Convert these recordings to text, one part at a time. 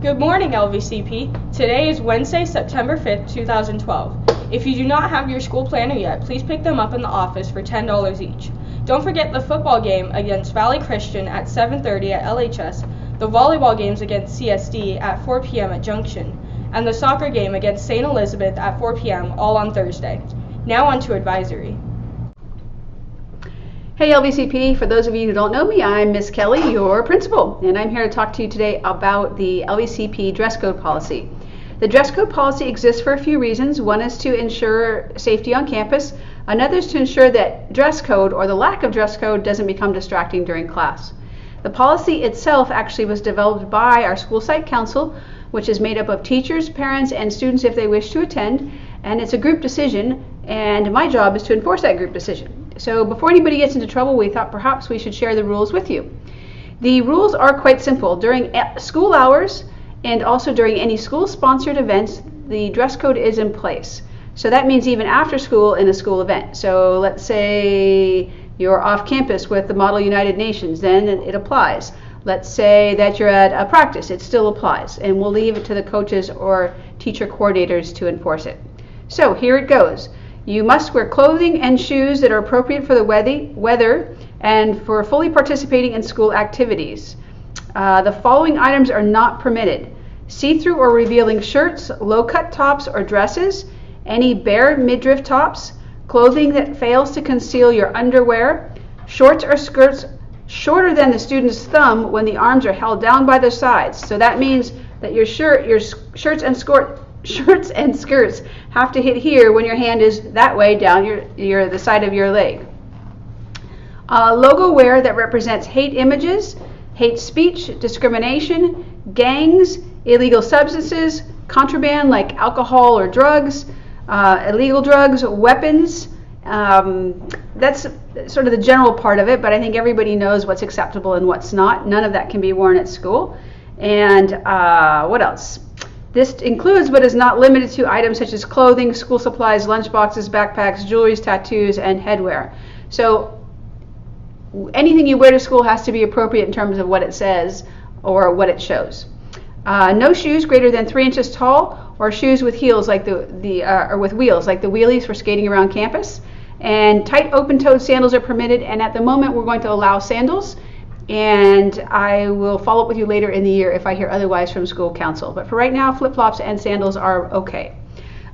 Good morning, LVCP. Today is Wednesday, September 5th, 2012. If you do not have your school planner yet, please pick them up in the office for $10 each. Don't forget the football game against Valley Christian at 7:30 at LHS, the volleyball games against CSD at 4 p.m. at Junction, and the soccer game against St. Elizabeth at 4 p.m. all on Thursday. Now on to advisory. Hey LVCP, for those of you who don't know me, I'm Miss Kelly, your principal, and I'm here to talk to you today about the LVCP dress code policy. The dress code policy exists for a few reasons. One is to ensure safety on campus. Another is to ensure that dress code or the lack of dress code doesn't become distracting during class. The policy itself actually was developed by our school site council, which is made up of teachers, parents, and students if they wish to attend, and it's a group decision, and my job is to enforce that group decision. So before anybody gets into trouble, we thought perhaps we should share the rules with you. The rules are quite simple. During school hours and also during any school-sponsored events, the dress code is in place. So that means even after school in a school event. So let's say you're off campus with the Model United Nations, then it applies. Let's say that you're at a practice, it still applies. And we'll leave it to the coaches or teacher coordinators to enforce it. So here it goes. You must wear clothing and shoes that are appropriate for the weather and for fully participating in school activities. The following items are not permitted: see-through or revealing shirts, low-cut tops or dresses, any bare midriff tops, clothing that fails to conceal your underwear, shorts or skirts shorter than the student's thumb when the arms are held down by the sides. So that means that your shirts and skirts have to hit here when your hand is that way down the side of your leg. Logo wear that represents hate images, hate speech, discrimination, gangs, illegal substances, contraband like alcohol or drugs, illegal drugs, weapons. That's sort of the general part of it, but I think everybody knows what's acceptable and what's not. None of that can be worn at school. And what else? This includes but is not limited to items such as clothing, school supplies, lunch boxes, backpacks, jewelry, tattoos, and headwear. So anything you wear to school has to be appropriate in terms of what it says or what it shows. No shoes greater than 3 inches tall or shoes with heels like or with wheels like the wheelies for skating around campus. And tight open-toed sandals are permitted, and at the moment we're going to allow sandals. And I will follow up with you later in the year if I hear otherwise from school council. But for right now, flip-flops and sandals are okay.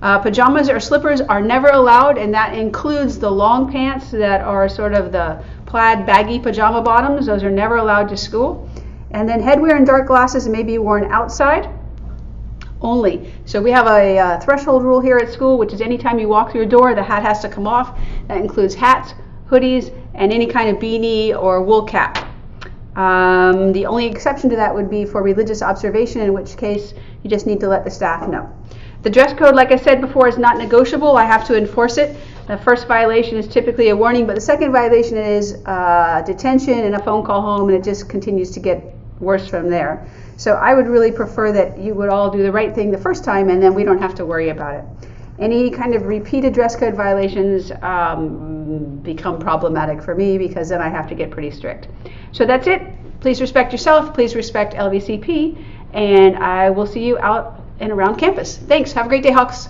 Pajamas or slippers are never allowed, and that includes the long pants that are sort of the plaid baggy pajama bottoms. Those are never allowed to school. And then headwear and dark glasses may be worn outside only. So we have a threshold rule here at school, which is anytime you walk through a door, the hat has to come off. That includes hats, hoodies, and any kind of beanie or wool cap. The only exception to that would be for religious observation, in which case you just need to let the staff know. The dress code, like I said before, is not negotiable. I have to enforce it. The first violation is typically a warning, but the second violation is detention and a phone call home, and it just continues to get worse from there. So I would really prefer that you would all do the right thing the first time, and then we don't have to worry about it. Any kind of repeated dress code violations become problematic for me, because then I have to get pretty strict. So that's it. Please respect yourself. Please respect LVCP. And I will see you out and around campus. Thanks. Have a great day, Hawks.